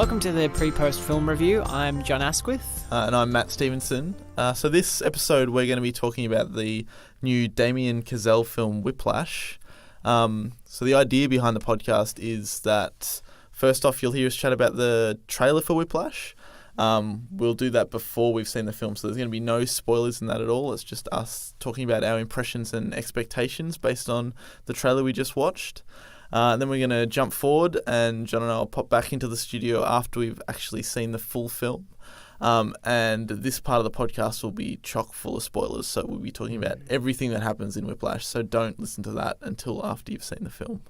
Welcome to the pre-post film review. I'm Jon Asquith. And I'm Matt Stevenson. So this episode we're going to be talking about the new Damien Chazelle film Whiplash. So the idea behind the podcast is that first off you'll hear us chat about the trailer for Whiplash. We'll do that before we've seen the film, so there's going to be no spoilers in that at all. It's just us talking about our impressions and expectations based on the trailer we just watched. Then we're going to jump forward, and Jon and I will pop back into the studio after we've actually seen the full film. And this part of the podcast will be chock full of spoilers, so we'll be talking about everything that happens in Whiplash, so don't listen to that until after you've seen the film.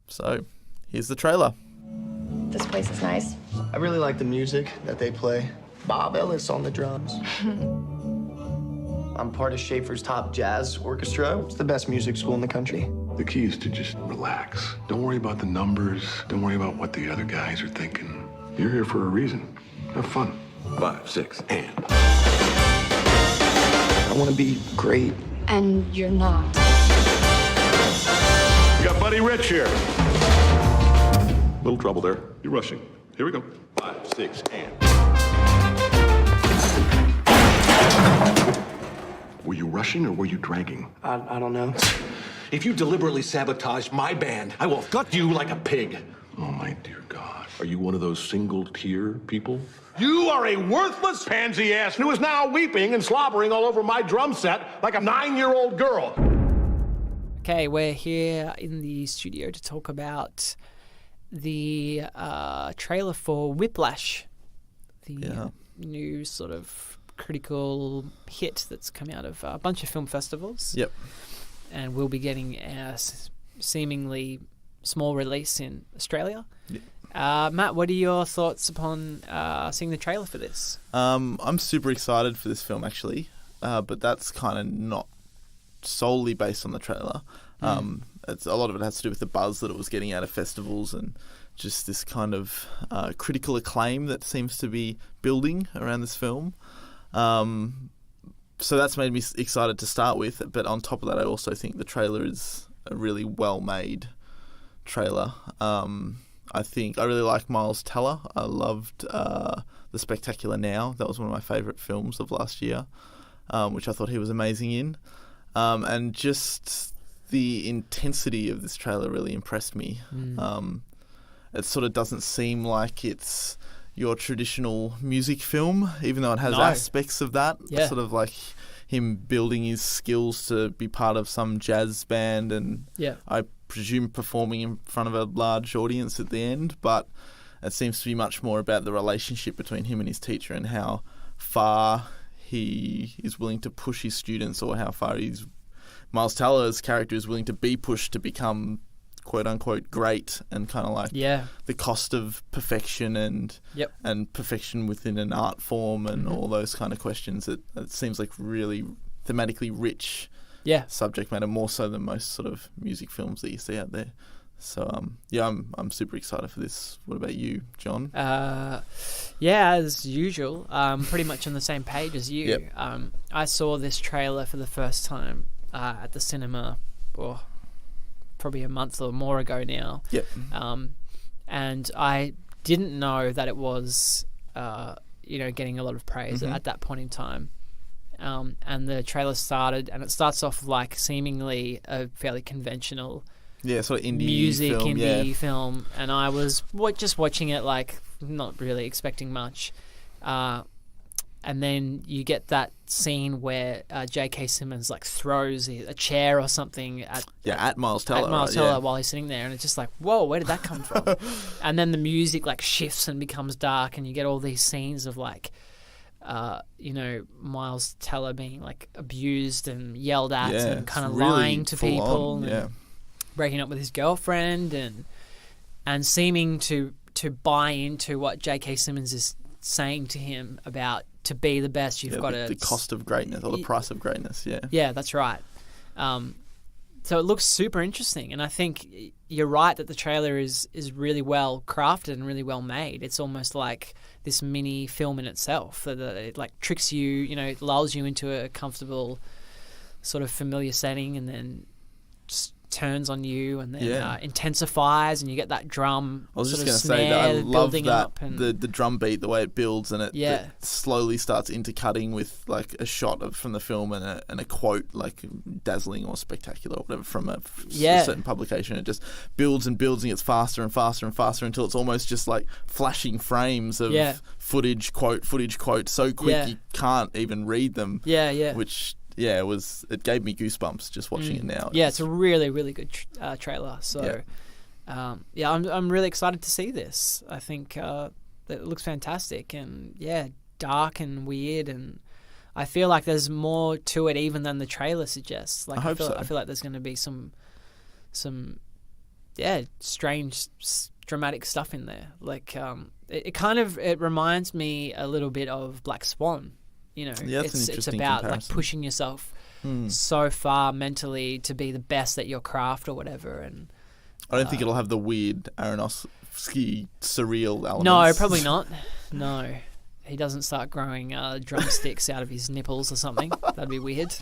So, here's the trailer. This place is nice. I really like the music that they play. Bob Ellis on the drums. I'm part of Schaefer's top jazz orchestra. It's the best music school in the country. The key is to just relax. Don't worry about the numbers. Don't worry about what the other guys are thinking. You're here for a reason. Have fun. 5, 6, and. I want to be great. And you're not. We got Buddy Rich here. Little trouble there. You're rushing. Here we go. 5, 6, and. Were you rushing or were you dragging? I don't know. If you deliberately sabotage my band, I will gut you like a pig. Oh, my dear God. Are you one of those single-tier people? You are a worthless pansy ass who is now weeping and slobbering all over my drum set like a 9-year-old girl. Okay, we're here in the studio to talk about the trailer for Whiplash, the new sort of critical hit that's come out of a bunch of film festivals. Yep. And we'll be getting a seemingly small release in Australia. Yep. Matt, what are your thoughts upon seeing the trailer for this? I'm super excited for this film, actually, but that's kind of not solely based on the trailer. It's a lot of it has to do with the buzz that it was getting out of festivals and just this kind of critical acclaim that seems to be building around this film. So that's made me excited to start with, but on top of that, I also think the trailer is a really well-made trailer. I think I really like Miles Teller. I loved The Spectacular Now. That was one of my favourite films of last year, which I thought he was amazing in. And just the intensity of this trailer really impressed me. It sort of doesn't seem like it's your traditional music film, even though it has aspects of that. Yeah. Sort of like him building his skills to be part of some jazz band and I presume performing in front of a large audience at the end. But it seems to be much more about the relationship between him and his teacher and how far he is willing to push his students, or how far Miles Teller's character is willing to be pushed to become quote-unquote great, and kind of like the cost of perfection and perfection within an art form and all those kind of questions. It seems like really thematically rich subject matter, more so than most sort of music films that you see out there. So I'm super excited for this. What about you, Jon? As usual, pretty much on the same page as you. Yep. I saw this trailer for the first time at the cinema probably a month or more ago now. Yep. And I didn't know that it was, getting a lot of praise at that point in time. And the trailer started, and it starts off like seemingly a fairly conventional sort of indie music film, film. And I was just watching it, like not really expecting much. And then you get that scene where J.K. Simmons like throws a chair or something at Miles Teller, while he's sitting there, and it's just like, whoa, where did that come from? And then the music like shifts and becomes dark, and you get all these scenes of like, Miles Teller being like abused and yelled at and kind of lying to people, and breaking up with his girlfriend, and seeming to buy into what J.K. Simmons is saying to him about. To be the best, you've got to... The cost of greatness, or the price of greatness, Yeah, that's right. So it looks super interesting, and I think you're right that the trailer is really well crafted and really well made. It's almost like this mini film in itself. That it like tricks you, it lulls you into a comfortable, sort of familiar setting, and then just turns on you and then intensifies, and you get that drum. I was just going to say that I love that and the drum beat, the way it builds, and it slowly starts intercutting with like a shot from the film and a quote like dazzling or spectacular or whatever from a certain publication. It just builds and builds and gets faster and faster and faster until it's almost just like flashing frames of footage quote so quick you can't even read them. Which it gave me goosebumps just watching it now. It's a really, really good trailer. So, I'm really excited to see this. I think it looks fantastic and, dark and weird. And I feel like there's more to it even than the trailer suggests. Like, I feel like there's going to be some strange, dramatic stuff in there. Like, it reminds me a little bit of Black Swan. You know, it's about comparison. Like pushing yourself so far mentally to be the best at your craft or whatever. And I don't think it'll have the weird Aronofsky surreal elements. No, probably not. No, he doesn't start growing drumsticks out of his nipples or something. That'd be weird.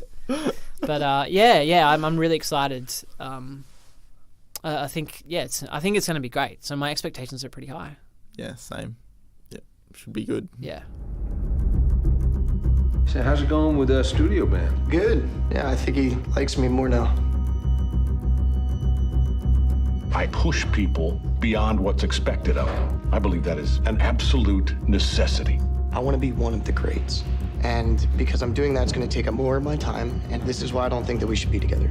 But I'm really excited. I think it's going to be great. So my expectations are pretty high. Yeah, same. Yeah, should be good. Yeah. So how's it going with the studio band? Good. Yeah, I think he likes me more now. I push people beyond what's expected of them. I believe that is an absolute necessity. I want to be one of the greats. And because I'm doing that, it's going to take up more of my time. And this is why I don't think that we should be together.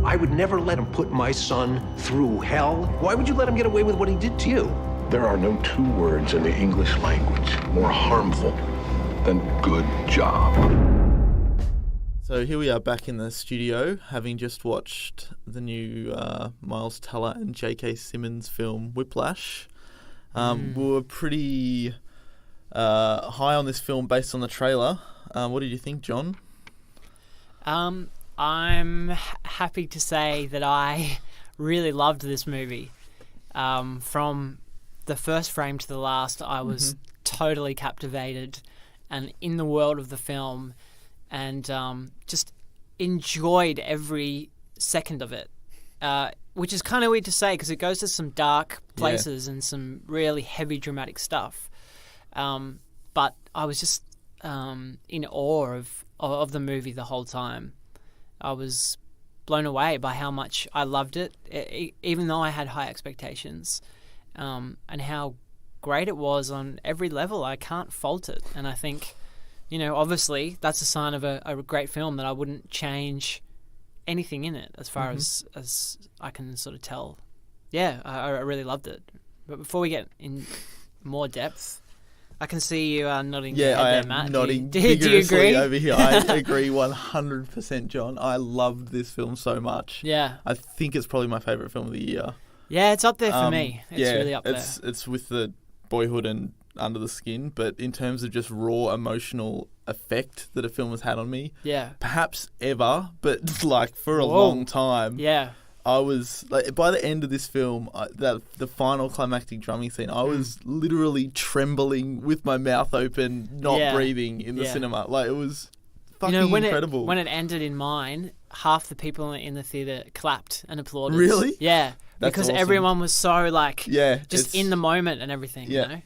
I would never let him put my son through hell. Why would you let him get away with what he did to you? There are no two words in the English language more harmful than good job. So here we are back in the studio, having just watched the new Miles Teller and J.K. Simmons film Whiplash. We were pretty high on this film based on the trailer. What did you think, John? I'm happy to say that I really loved this movie. From the first frame to the last, I was totally captivated and in the world of the film, and just enjoyed every second of it, which is kind of weird to say because it goes to some dark places and some really heavy dramatic stuff. But I was just in awe of the movie the whole time. I was blown away by how much I loved it, even though I had high expectations. And how great it was on every level. I can't fault it. And I think, obviously that's a sign of a great film that I wouldn't change anything in it as far as I can sort of tell. Yeah, I really loved it. But before we get in more depth, I can see you nodding your head there, Matt. Nodding do you agree? Over here. I agree 100%, John. I loved this film so much. Yeah. I think it's probably my favourite film of the year. Yeah, it's up there for me. It's really up there. It's with the boyhood and Under the Skin, but in terms of just raw emotional effect that a film has had on me, perhaps ever, but like for a long time. Yeah. I was like, by the end of this film, the final climactic drumming scene, I was literally trembling with my mouth open, not breathing in the cinema. Like, it was fucking incredible. When it ended in mine, half the people in the theater clapped and applauded. Really? Yeah. Because awesome. Everyone was so just in the moment and everything. Yeah.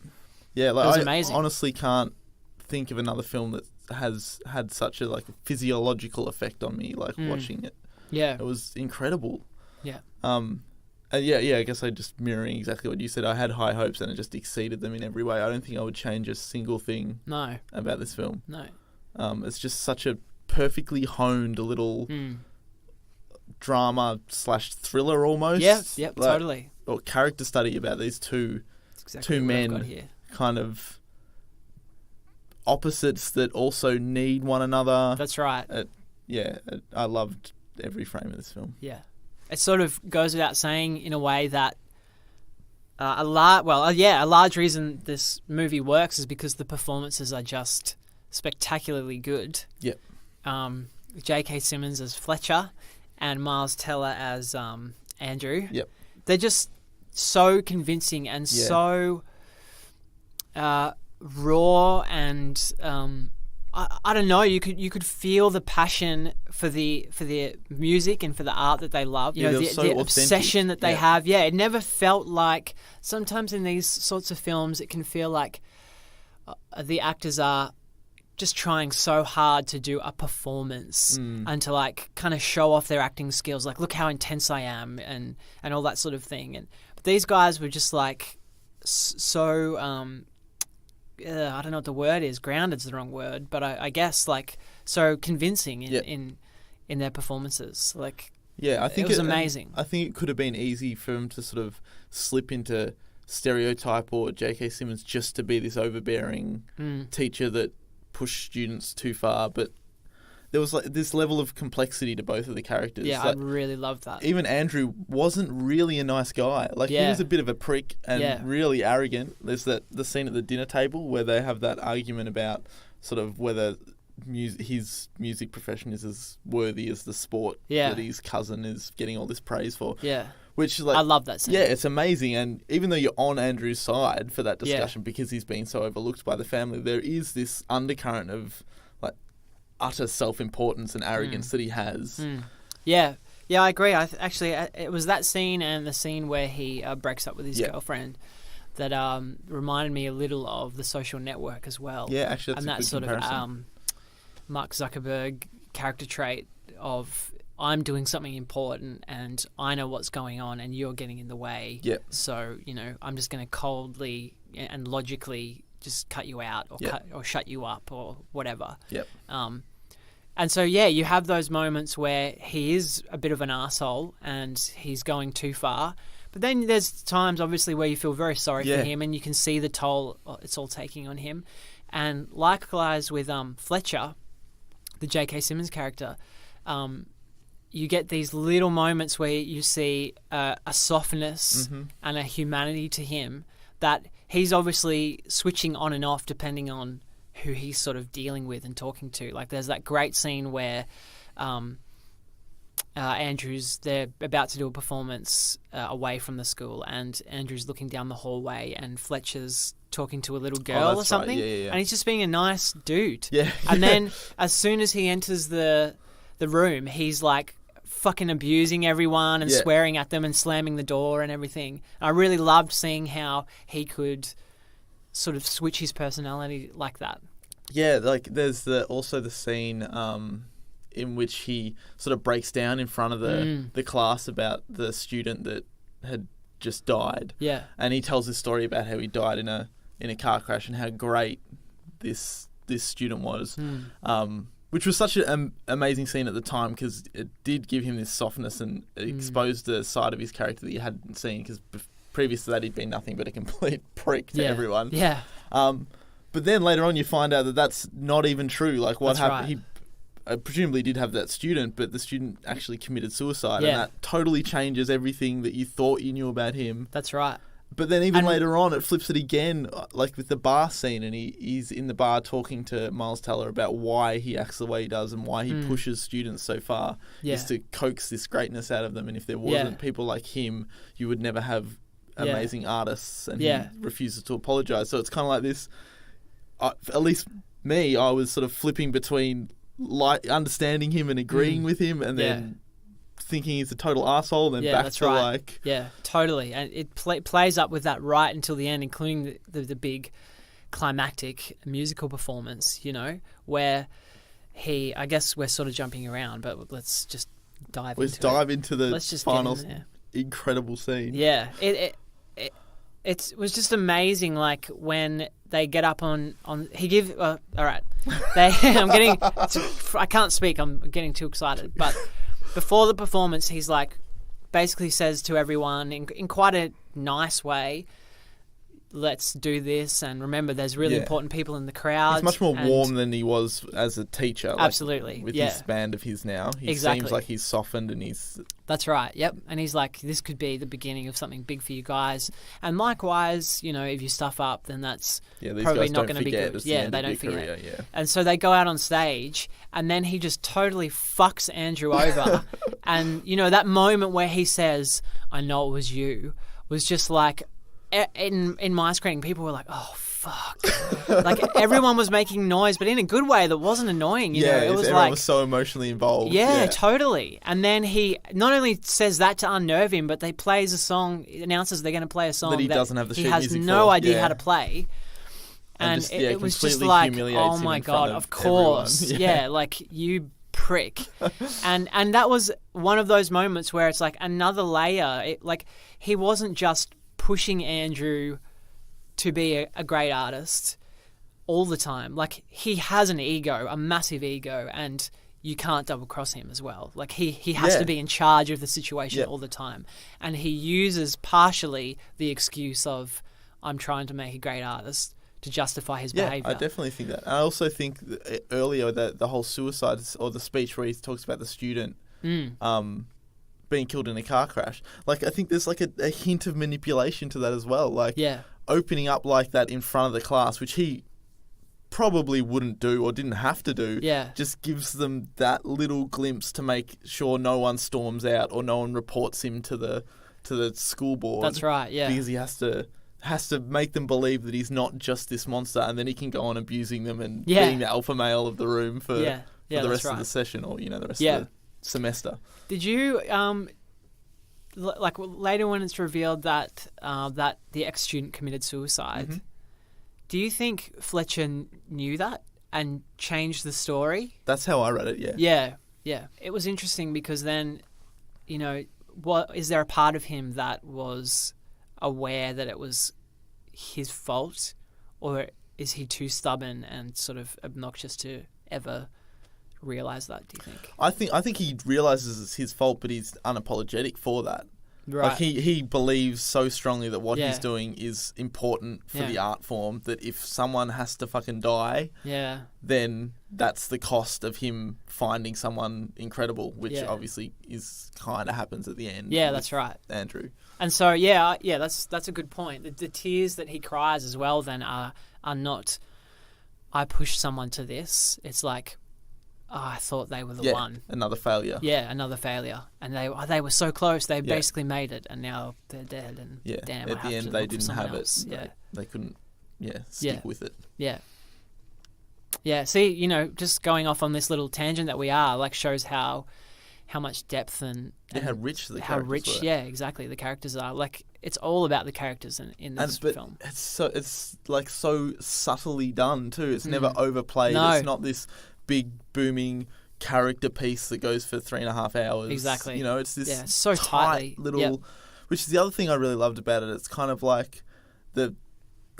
Yeah, like it was amazing. I honestly can't think of another film that has had such a physiological effect on me, watching it. Yeah. It was incredible. Yeah. I guess I just mirroring exactly what you said. I had high hopes and it just exceeded them in every way. I don't think I would change a single thing about this film. No. It's just such a perfectly honed little drama / thriller almost. Yep, totally. Or character study about these two men, kind of opposites that also need one another. That's right. I loved every frame of this film. Yeah. It sort of goes without saying in a way that a large reason this movie works is because the performances are just spectacularly good. Yep. J.K. Simmons as Fletcher and Miles Teller as Andrew. Yep. They're just so convincing and so raw, and I don't know. You could feel the passion for the music and for the art that they love. You know, the obsession that they have. Yeah, it never felt like. Sometimes in these sorts of films, it can feel like the actors are just trying so hard to do a performance and to like kind of show off their acting skills. Like, look how intense I am, and all that sort of thing. But these guys were just like so. I don't know what the word is. Grounded's the wrong word, but I guess like so convincing in their performances. Like, I think it was amazing. I think it could have been easy for him to sort of slip into stereotype or J.K. Simmons just to be this overbearing teacher that pushed students too far, but there was like this level of complexity to both of the characters. Yeah, like, I really loved that. Even Andrew wasn't really a nice guy. Like, he was a bit of a prick and really arrogant. There's the scene at the dinner table where they have that argument about sort of whether his music profession is as worthy as the sport that his cousin is getting all this praise for. Yeah. Which, like, I love that scene. Yeah, it's amazing. And even though you're on Andrew's side for that discussion because he's been so overlooked by the family, there is this undercurrent of utter self-importance and arrogance that he has. Yeah, I agree. Actually, it was that scene and the scene where he breaks up with his girlfriend that reminded me a little of The Social Network as well. Yeah, actually, that's and a that good sort comparison. of Mark Zuckerberg character trait of I'm doing something important and I know what's going on and you're getting in the way. Yep. So, you know, I'm just going to coldly and logically just cut you out or shut you up or whatever. Yep. And so, you have those moments where he is a bit of an arsehole and he's going too far. But then there's times, obviously, where you feel very sorry for him and you can see the toll it's all taking on him. And likewise with Fletcher, the J.K. Simmons character, you get these little moments where you see a softness and a humanity to him that he's obviously switching on and off depending on who he's sort of dealing with and talking to. Like, there's that great scene where they're about to do a performance away from the school and Andrew's looking down the hallway and Fletcher's talking to a little girl or something. Right. Yeah. And he's just being a nice dude. Yeah. And then as soon as he enters the room, he's like fucking abusing everyone and swearing at them and slamming the door and everything. I really loved seeing how he could sort of switch his personality like that. Yeah, like there's also the scene in which he sort of breaks down in front of the class about the student that had just died. Yeah. And he tells this story about how he died in a car crash and how great this student was. Which was such an amazing scene at the time because it did give him this softness and it exposed the side of his character that you hadn't seen because previous to that he'd been nothing but a complete prick to everyone. Yeah. But then later on you find out that that's not even true. Like what happened, right. he presumably did have that student, but the student actually committed suicide Yeah. and that totally changes everything that you thought you knew about him. That's right. But then even later on, it flips it again, like with the bar scene, and he's in the bar talking to Miles Teller about why he acts the way he does and why he pushes students so far, is to coax this greatness out of them. And if there wasn't people like him, you would never have amazing artists, and he refuses to apologise. So it's kind of like this, at least me, I was sort of flipping between understanding him and agreeing with him, and then thinking he's a total arsehole, and then back to like... Yeah, totally. And it plays up with that right until the end, including the big climactic musical performance, you know, where I guess we're sort of jumping around, but let's just dive into the final incredible scene. Yeah. It was just amazing, like, when they get up on he give... all right. I can't speak. I'm getting too excited, but... Before the performance, he's like, basically says to everyone in quite a nice way, let's do this. And remember, there's really important people in the crowd. He's much more warm than he was as a teacher. Absolutely. With this band of his now. He seems like he's softened and he's... That's right. Yep. And he's like, this could be the beginning of something big for you guys. And likewise, you know, if you stuff up, then that's probably not going to be good. Yeah, they don't forget. Career, And so they go out on stage and then he just totally fucks Andrew over. And, you know, that moment where he says, I know it was you, was just like... In my screening, people were like, oh, fuck. Like, everyone was making noise, but in a good way that wasn't annoying. You know? It was everyone was so emotionally involved. Yeah, totally. And then he not only says that to unnerve him, but they plays a song, announces they're going to play a song that he doesn't have the he has no idea how to play. And just, it was just like, oh my God, of course. Yeah, like, you prick. and that was one of those moments where it's like another layer. Like, he wasn't just pushing Andrew to be a great artist all the time. Like, he has an ego, a massive ego, and you can't double cross him as well. Like, he has to be in charge of the situation all the time. And he uses partially the excuse of, I'm trying to make a great artist, to justify his behaviour. I definitely think that. I also think that earlier that the whole suicide, or the speech where he talks about the student being killed in a car crash, like, I think there's like a hint of manipulation to that as well. Like, opening up like that in front of the class, which he probably wouldn't do or didn't have to do, just gives them that little glimpse to make sure no one storms out or no one reports him to the school board. That's right, because he has to make them believe that he's not just this monster, and then he can go on abusing them and being the alpha male of the room for the rest of the session, or the rest of the semester. Did you like later when it's revealed that that the ex-student committed suicide? Do you think Fletcher knew that and changed the story? That's how I read it. Yeah. It was interesting because then, what is there a part of him that was aware that it was his fault, or is he too stubborn and sort of obnoxious to ever realize that, do you think? I think he realizes it's his fault, but he's unapologetic for that. Right. Like, he believes so strongly that what he's doing is important for the art form, that if someone has to fucking die, then that's the cost of him finding someone incredible, which obviously is kind of happens at the end. Yeah, that's right, Andrew. And so that's a good point. The tears that he cries as well then are not, I pushed someone to this. It's like, I thought they were the one. Another failure. Yeah, another failure. And they were so close. They basically made it, and now they're dead. And damn, at the end they didn't have else. it. They couldn't. Stick with it. Yeah. See, just going off on this little tangent that we are, like, shows how much depth and how rich the characters were. Yeah, exactly. The characters are, like, it's all about the characters in this film. It's like so subtly done too. It's never overplayed. No. It's not this big booming character piece that goes for 3.5 hours. Exactly. It's this so tight little, which is the other thing I really loved about it. It's kind of like the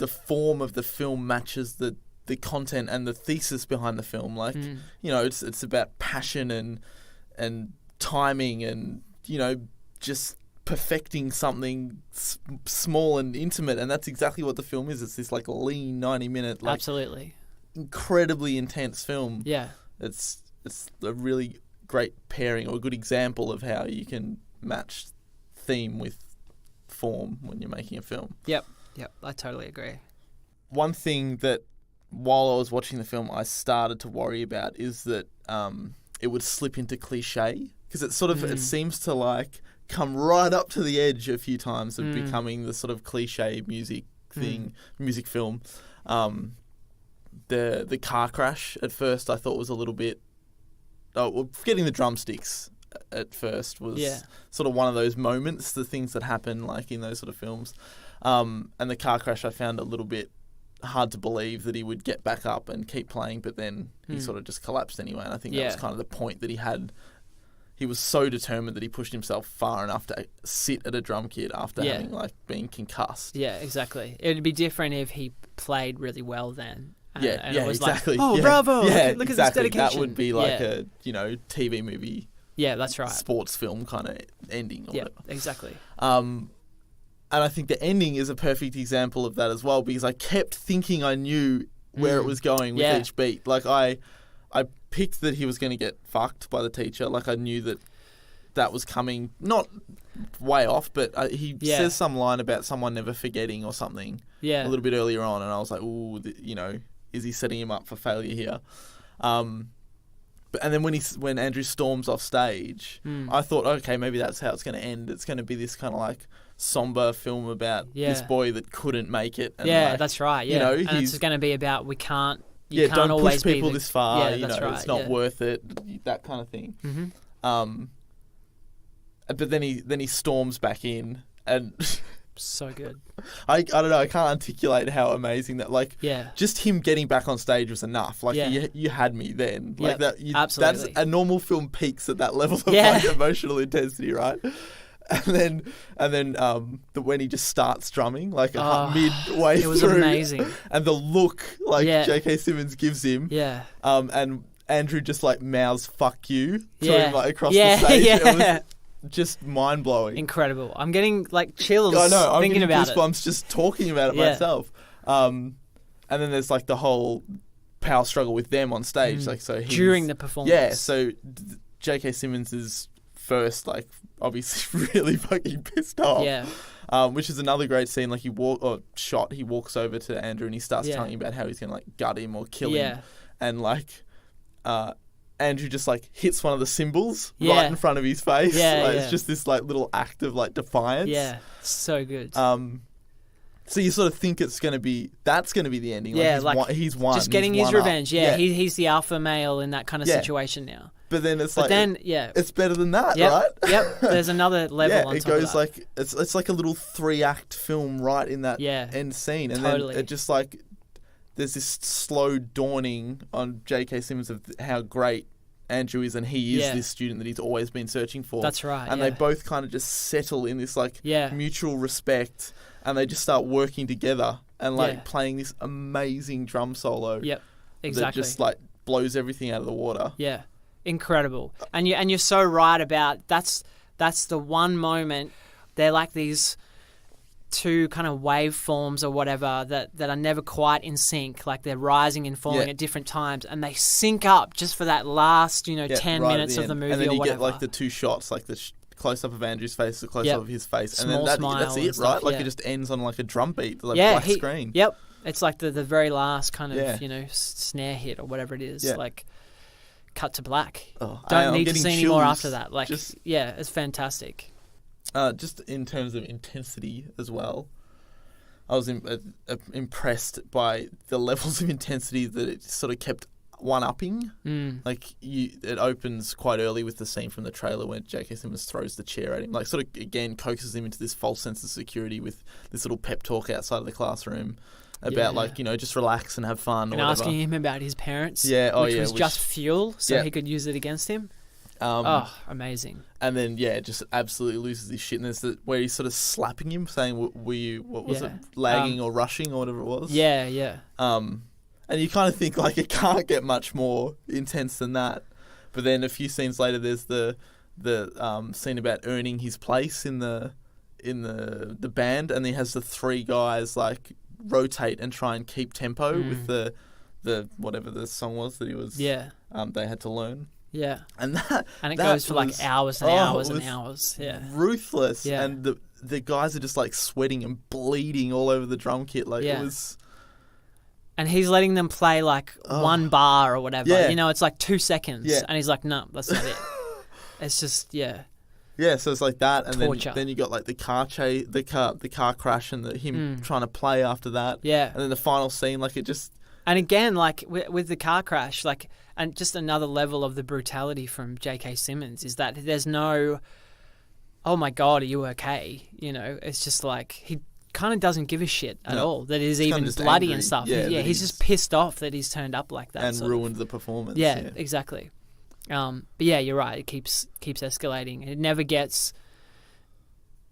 form of the film matches the content and the thesis behind the film. Like, it's about passion and timing and, just perfecting something small and intimate. And that's exactly what the film is. It's this like lean 90-minute, like, absolutely incredibly intense film. Yeah. It's a really great pairing, or a good example of how you can match theme with form when you're making a film. Yep, I totally agree. One thing that, while I was watching the film, I started to worry about is that it would slip into cliche, because it sort of it seems to like come right up to the edge a few times of becoming the sort of cliche music film. The car crash at first I thought was a little bit... forgetting the drumsticks at first was sort of one of those moments, the things that happen like in those sort of films. And the car crash I found a little bit hard to believe that he would get back up and keep playing, but then he sort of just collapsed anyway. And I think that was kind of the point that he had. He was so determined that he pushed himself far enough to sit at a drum kit after having been concussed. Yeah, exactly. It would be different if he played really well then. And it was exactly. Like, bravo! Look at this dedication. That would be like a TV movie. Yeah, that's right. Sports film kind of ending. Or whatever. Exactly. And I think the ending is a perfect example of that as well, because I kept thinking I knew where it was going with each beat. Like I picked that he was going to get fucked by the teacher. Like I knew that was coming, not way off, but he says some line about someone never forgetting or something a little bit earlier on, and I was like, ooh, is he setting him up for failure here? And then when Andrew storms off stage, I thought, okay, maybe that's how it's going to end. It's going to be this kind of like somber film about this boy that couldn't make it. And that's right. Yeah, and it's going to be about you can't don't always push people this far. That's right, it's not worth it. That kind of thing. Mm-hmm. But then he storms back in and. So good. I don't know. I can't articulate how amazing that. Just him getting back on stage was enough. You had me then. Absolutely. That's a normal film peaks at that level of emotional intensity, right? And then when he just starts drumming, midway through, it was amazing. And the look J.K. Simmons gives him, and Andrew just mouths "fuck you" to him across the stage. It was just mind blowing, incredible. I'm getting chills. I know. I'm thinking getting about goosebumps just talking about it myself. And then there's the whole power struggle with them on stage. During the performance. Yeah. So J.K. Simmons is first, obviously really fucking pissed off. Yeah. Which is another great scene. He walks over to Andrew and he starts telling him about how he's gonna gut him or kill him. And Andrew just hits one of the cymbals right in front of his face. It's just this little act of defiance. Yeah, so good. So you sort of think that's going to be the ending. He's won. Just getting his revenge. He's the alpha male in that kind of situation now. But then it's it's better than that, right? Yep. There's another level on top of that. It's like a little 3-act film right in that end scene, and then it just there's this slow dawning on J.K. Simmons of how great Andrew is, and he is this student that he's always been searching for. That's right. And they both kind of just settle in this mutual respect, and they just start working together and playing this amazing drum solo. Yep, exactly. That just blows everything out of the water. Yeah, incredible. And you're so right about that's the one moment. They're these two kind of waveforms or whatever that are never quite in sync. They're rising and falling at different times, and they sync up just for that last 10 minutes of the movie. And then you get the two shots, the close up of Andrew's face, the close up of his face, Small and then smile that's it, stuff, right? It just ends on a drum beat, black screen. Yep, it's the very last kind of snare hit or whatever it is. Cut to black. Don't need to see any more after that. It's fantastic. Just in terms of intensity as well, I was impressed by the levels of intensity that it sort of kept one-upping. It opens quite early with the scene from the trailer where J.K. Simmons throws the chair at him, sort of again coaxes him into this false sense of security with this little pep talk outside of the classroom about just relax and have fun. And asking him about his parents, which was just fuel, so he could use it against him. Amazing. And then just absolutely loses his shit. And there's where he's sort of slapping him, saying, "Were you lagging or rushing or whatever it was?" Yeah. And you kind of think it can't get much more intense than that. But then a few scenes later, there's the scene about earning his place in the band, and he has the three guys rotate and try and keep tempo with the whatever the song was that he was. They had to learn. Yeah, and it goes for hours and hours and hours. Yeah, ruthless. Yeah. And the guys are just sweating and bleeding all over the drum kit. It was. And he's letting them play one bar or whatever. Yeah. It's 2 seconds. Yeah. And he's no, that's not it. It's just Yeah, so it's that, and then you got the car crash, and him trying to play after that. Yeah, and then the final scene, it just. And again, with the car crash, and just another level of the brutality from J.K. Simmons is that there's no, oh my God, are you okay? It's just he kind of doesn't give a shit at all that it is even bloody angry. And stuff. Yeah, he's just pissed off that he's turned up like that. And ruined the performance. Yeah, exactly. But you're right. It keeps escalating. It never gets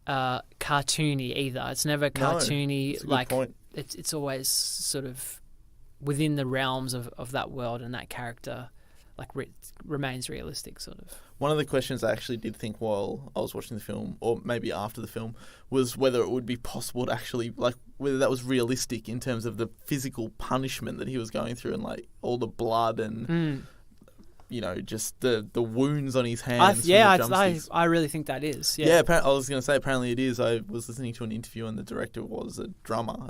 cartoony either. It's never cartoony. No, that's a good point. It's always sort of within the realms of that world, and that character remains realistic, sort of. One of the questions I actually did think while I was watching the film, or maybe after the film, was whether it would be possible to actually, whether that was realistic in terms of the physical punishment that he was going through, and all the blood and just the wounds on his hands. I really think that is. Yeah, I was going to say apparently it is. I was listening to an interview, and the director was a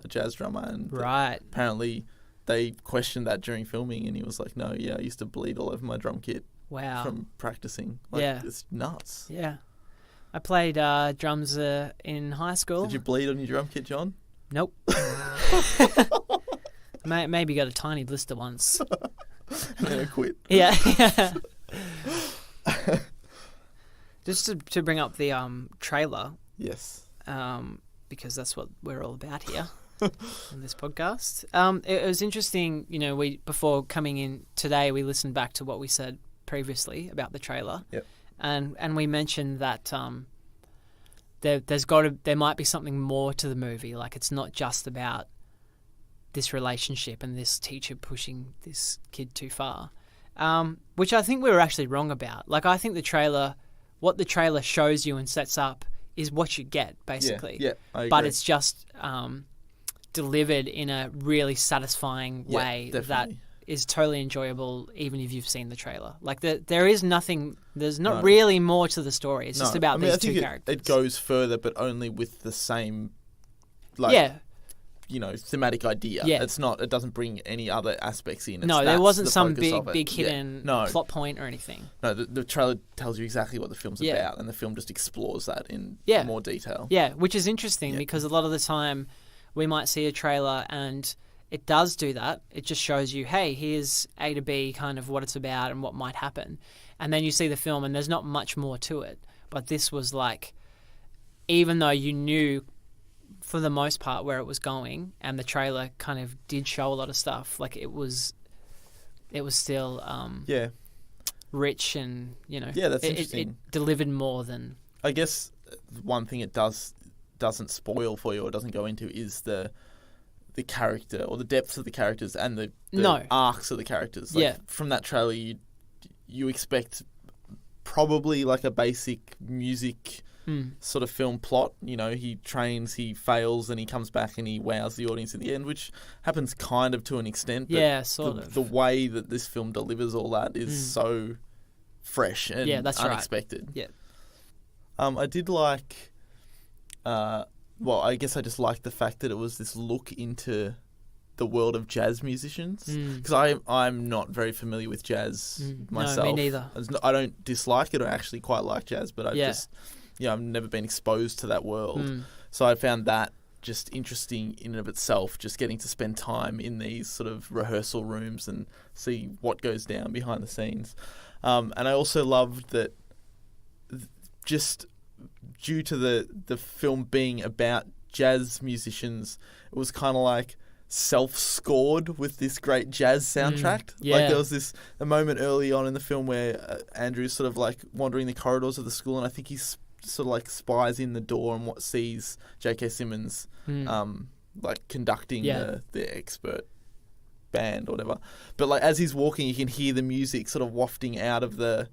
jazz drummer, and apparently they questioned that during filming, and he was like, "No, I used to bleed all over my drum kit." Wow. From practicing. It's nuts. Yeah. I played drums in high school. Did you bleed on your drum kit, John? Nope. Maybe got a tiny blister once. And then I quit. Yeah. Just to bring up the trailer. Yes. Because that's what we're all about here on this podcast. It was interesting, before coming in today, we listened back to what we said previously about the trailer. Yep. And we mentioned that there might be something more to the movie. Like, it's not just about this relationship and this teacher pushing this kid too far, which I think we were actually wrong about. Like, I think what the trailer shows you and sets up is what you get, basically. Yeah, I agree. But it's just delivered in a really satisfying way that is totally enjoyable, even if you've seen the trailer. Like, there's not really more to the story. It's just about these two characters. It goes further, but only with the same, thematic idea. Yeah. It doesn't bring any other aspects in. There wasn't some big hidden plot point or anything. No, the trailer tells you exactly what the film's about, and the film just explores that in more detail. Yeah, which is interesting because a lot of the time we might see a trailer and it does do that. It just shows you, hey, here's A to B, kind of what it's about and what might happen. And then you see the film and there's not much more to it. But this was like, even though you knew for the most part where it was going, and the trailer kind of did show a lot of stuff, like it was still rich, and that's interesting. It delivered more than, I guess, one thing it doesn't spoil for you or doesn't go into is the character or the depths of the characters and the arcs of the characters. Like, from that trailer you expect probably like a basic music sort of film plot. He trains, he fails, and he comes back and he wows the audience at the end, which happens kind of to an extent. But sort of. The way that this film delivers all that is so fresh and unexpected. Right. Yeah. I did like... I guess I just liked the fact that it was this look into the world of jazz musicians, because I'm not very familiar with jazz myself. No, me neither. I don't dislike it. I actually quite like jazz, but I've never been exposed to that world. So I found that just interesting in and of itself, just getting to spend time in these sort of rehearsal rooms and see what goes down behind the scenes. And I also loved that just due to the film being about jazz musicians, it was kind of like self-scored with this great jazz soundtrack. Like, there was a moment early on in the film where Andrew's sort of like wandering the corridors of the school, and I think he's sort of like spies in the door and sees J.K. Simmons like conducting the expert band or whatever. But like, as he's walking, you can hear the music sort of wafting out of the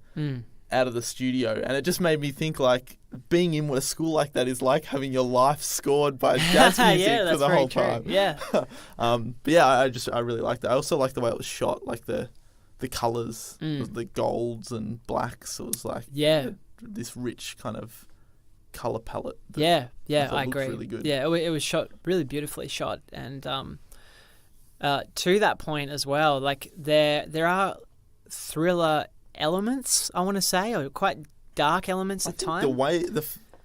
studio, and it just made me think, like, being in a school like that is like having your life scored by jazz music for the whole time. Yeah. But I really liked that. I also liked the way it was shot, like the colours, the golds and blacks. It was like this rich kind of colour palette. I agree. Really good. Yeah, it was shot really beautifully shot, and to that point as well, like there are thriller elements, I want to say, or quite dark elements at times. The way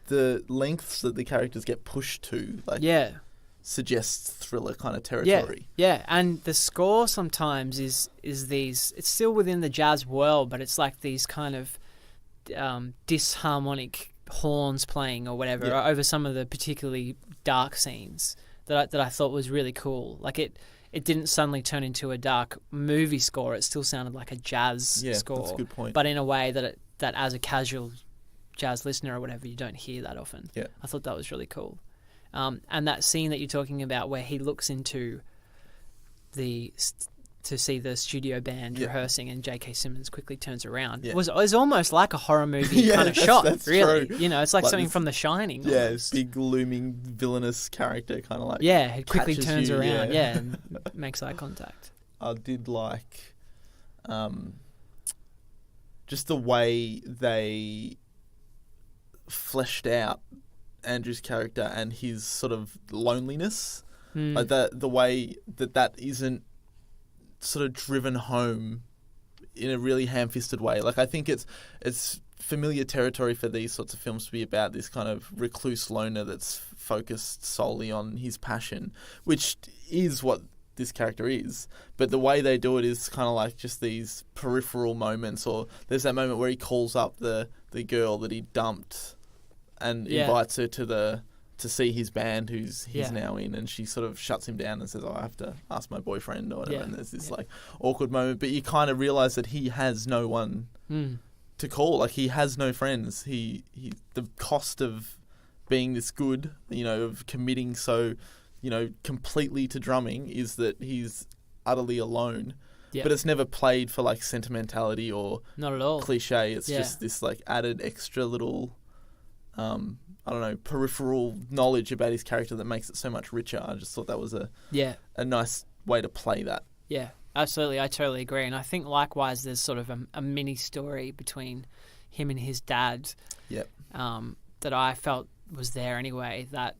the lengths that the characters get pushed to, like, suggests thriller kind of territory. Yeah, and the score sometimes is these. It's still within the jazz world, but it's like these kind of disharmonic horns playing or whatever over some of the particularly dark scenes that I thought was really cool. Like, it didn't suddenly turn into a dark movie score. It still sounded like a jazz score. That's a good point. But in a way that as a casual jazz listener or whatever, you don't hear that often. Yeah. I thought that was really cool. And that scene that you're talking about where he looks into to see the studio band rehearsing, and J.K. Simmons quickly turns around. It was almost like a horror movie kind of shot, that's really. True. It's like something from The Shining. Yeah, this big looming villainous character kind of like. Yeah, it quickly turns around, and makes eye contact. I did like just the way they fleshed out Andrew's character and his sort of loneliness. Like the way that isn't sort of driven home in a really ham-fisted way. Like, I think it's familiar territory for these sorts of films to be about this kind of recluse loner that's focused solely on his passion, which is what this character is. But the way they do it is kind of like just these peripheral moments, or there's that moment where he calls up the girl that he dumped and invites her to see his band he's now in, and she sort of shuts him down and says, I have to ask my boyfriend or whatever, and there's this like awkward moment, but you kind of realise that he has no one to call. Like, he has no friends. He the cost of being this good, of committing so, completely to drumming is that he's utterly alone. Yep. But it's never played for like sentimentality or not at all cliche. It's just this like added extra little peripheral knowledge about his character that makes it so much richer. I just thought that was a nice way to play that. Yeah, absolutely. I totally agree. And I think likewise there's sort of a mini story between him and his dad that I felt was there anyway, that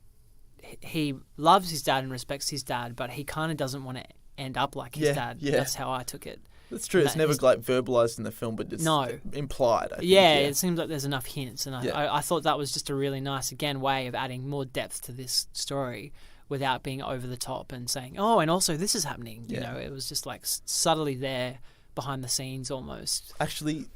he loves his dad and respects his dad, but he kind of doesn't want to end up like his dad. Yeah. That's how I took it. That's true. It's never like verbalised in the film, but it's implied. I think. It seems like there's enough hints, and I thought that was just a really nice, again, way of adding more depth to this story without being over the top and saying, oh, and also this is happening. You know, it was just like subtly there behind the scenes almost. Actually,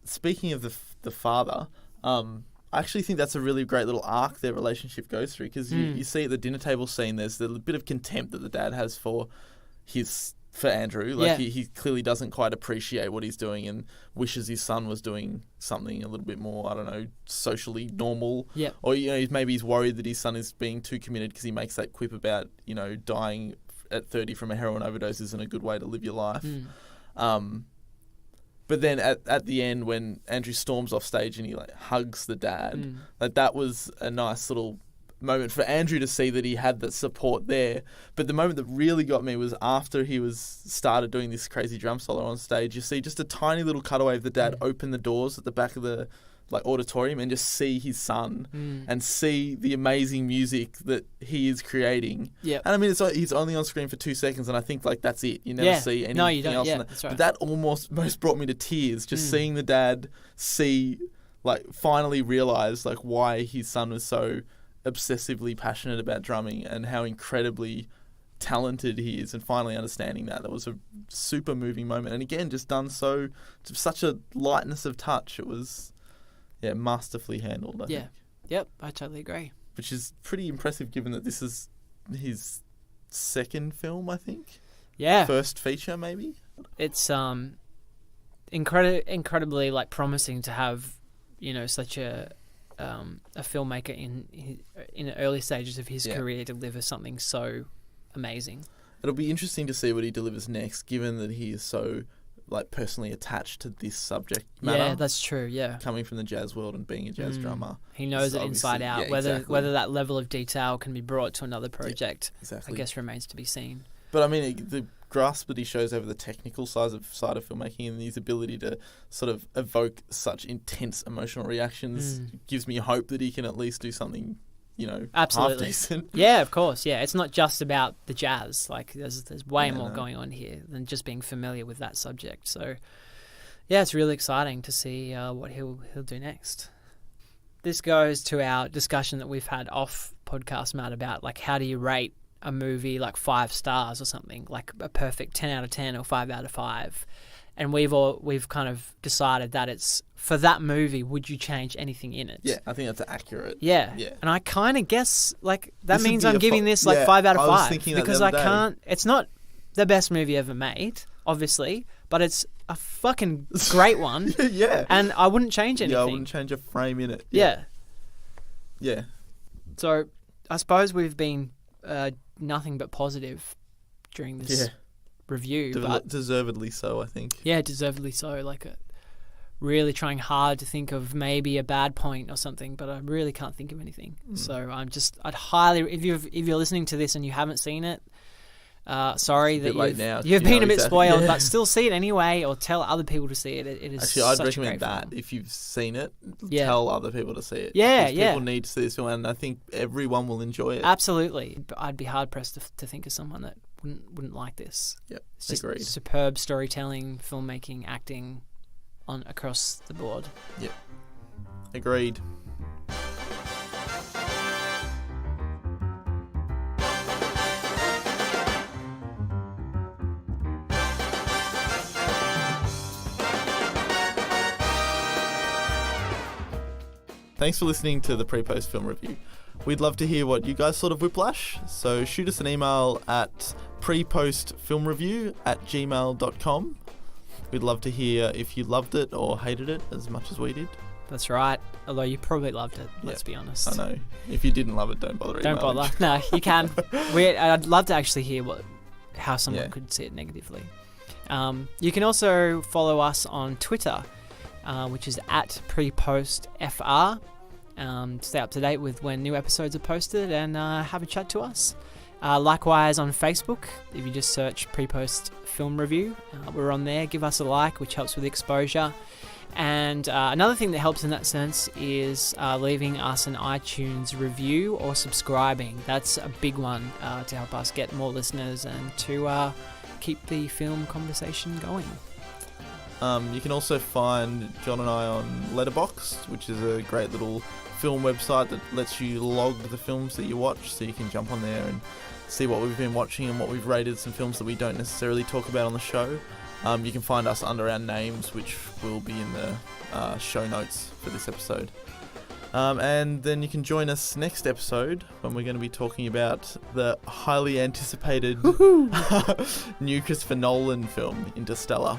speaking of the father, I actually think that's a really great little arc their relationship goes through, because you see at the dinner table scene there's a bit of contempt that the dad has for Andrew. Like he clearly doesn't quite appreciate what he's doing and wishes his son was doing something a little bit more, I don't know, socially normal. Yeah. Or, maybe he's worried that his son is being too committed because he makes that quip about, dying at 30 from a heroin overdose isn't a good way to live your life. But then at the end, when Andrew storms off stage and he like hugs the dad, like that was a nice little moment for Andrew to see that he had that support there. But the moment that really got me was after he started doing this crazy drum solo on stage. You see just a tiny little cutaway of the dad open the doors at the back of the auditorium and just see his son and see the amazing music that he is creating. Yep. And I mean, he's only on screen for 2 seconds, and I think like that's it. You never see anything else. Yeah, that's right. But that almost brought me to tears, just seeing the dad finally realize like why his son was so obsessively passionate about drumming and how incredibly talented he is, and finally understanding that was a super moving moment, and again just done such a lightness of touch. It was masterfully handled, I think. Yep, I totally agree, which is pretty impressive given that this is his second film, I think. First feature maybe. It's incredibly like promising to have such a filmmaker in the early stages of his career deliver something so amazing. It'll be interesting to see what he delivers next, given that he is so like personally attached to this subject matter. Yeah, that's true. Yeah, coming from the jazz world and being a jazz drummer, he knows it inside out. Whether that level of detail can be brought to another project, I guess remains to be seen. But I mean, the grasp that he shows over the technical side of filmmaking and his ability to sort of evoke such intense emotional reactions gives me hope that he can at least do something, absolutely half decent. Yeah, of course. Yeah, it's not just about the jazz. Like there's way more going on here than just being familiar with that subject. So yeah, it's really exciting to see what he'll do next. This goes to our discussion that we've had off podcast, Matt, about like how do you rate a movie like 5 stars or something, like a perfect 10 out of 10 or 5 out of 5. And we've kind of decided that it's for that movie, would you change anything in it? Yeah, I think that's accurate. Yeah. And I kind of guess like that means I'm giving this like 5 out of 5 because I can't. It's not the best movie ever made, obviously, but it's a fucking great one. Yeah. And I wouldn't change anything. Yeah, I wouldn't change a frame in it. Yeah. Yeah. So I suppose we've been nothing but positive during this review. But deservedly so, I think. Yeah, deservedly so. Like really trying hard to think of maybe a bad point or something, but I really can't think of anything. So I'd highly, if you're listening to this and you haven't seen it, sorry that you've been a bit spoiled, but still see it anyway, or tell other people to see it. It is actually, I'd such recommend a great that film. if you've seen it, tell other people to see it. Yeah, people need to see this film, and I think everyone will enjoy it. Absolutely, I'd be hard pressed to think of someone that wouldn't like this. Yep, it's just agreed. Superb storytelling, filmmaking, acting, on across the board. Yep. Agreed. Thanks for listening to the Pre-Post Film Review. We'd love to hear what you guys thought of Whiplash, so shoot us an email at prepostfilmreview@gmail.com. We'd love to hear if you loved it or hated it as much as we did. That's right, although you probably loved it, let's be honest. I know. If you didn't love it, don't bother emailing. Don't bother. No, you can. I'd love to actually hear how someone could see it negatively. You can also follow us on Twitter, which is at prepostfr. Stay up to date with when new episodes are posted and have a chat to us. Likewise on Facebook, if you just search Pre-Post Film Review, we're on there. Give us a like, which helps with exposure. And another thing that helps in that sense is leaving us an iTunes review or subscribing. That's a big one to help us get more listeners and to keep the film conversation going. You can also find John and I on Letterboxd, which is a great little film website that lets you log the films that you watch, so you can jump on there and see what we've been watching and what we've rated, some films that we don't necessarily talk about on the show. You can find us under our names, which will be in the show notes for this episode. And then you can join us next episode when we're going to be talking about the highly anticipated new Christopher Nolan film, Interstellar.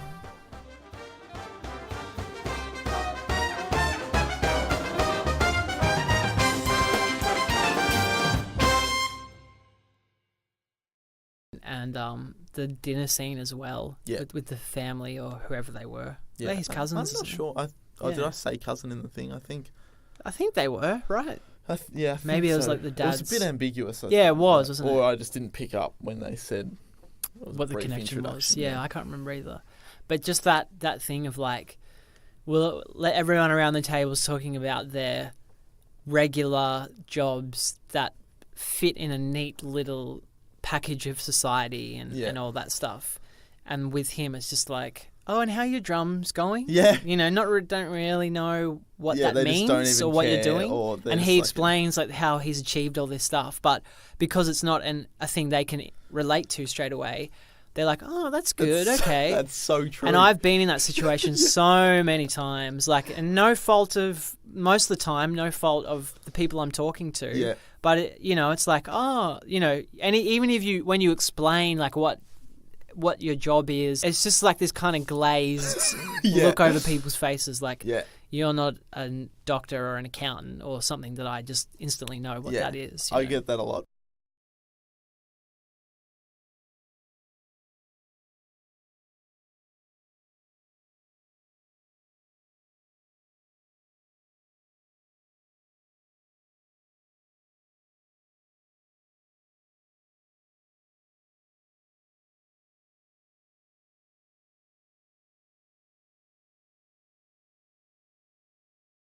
And the dinner scene as well, with the family or whoever they were. Yeah. Were they his cousins? I'm not sure. Did I say cousin in the thing? I think they were, right? I think maybe it was like the dad's. It was a bit ambiguous. It was, wasn't it? Or I just didn't pick up when they said what the connection was. Yeah, I can't remember either. But just that thing of like, we'll let everyone around the tables talking about their regular jobs that fit in a neat little package of society and all that stuff, and with him it's just like, oh, and how are your drums going? Don't really know what that means or what you're doing, and he explains like how he's achieved all this stuff, but because it's not a thing they can relate to straight away, they're like, oh, that's good. Okay, that's so true. And I've been in that situation so many times, like, and most of the time no fault of the people I'm talking to. But it's like, and even if when you explain like what your job is, it's just like this kind of glazed look over people's faces, like you're not a doctor or an accountant or something that I just instantly know what that is. I get that a lot.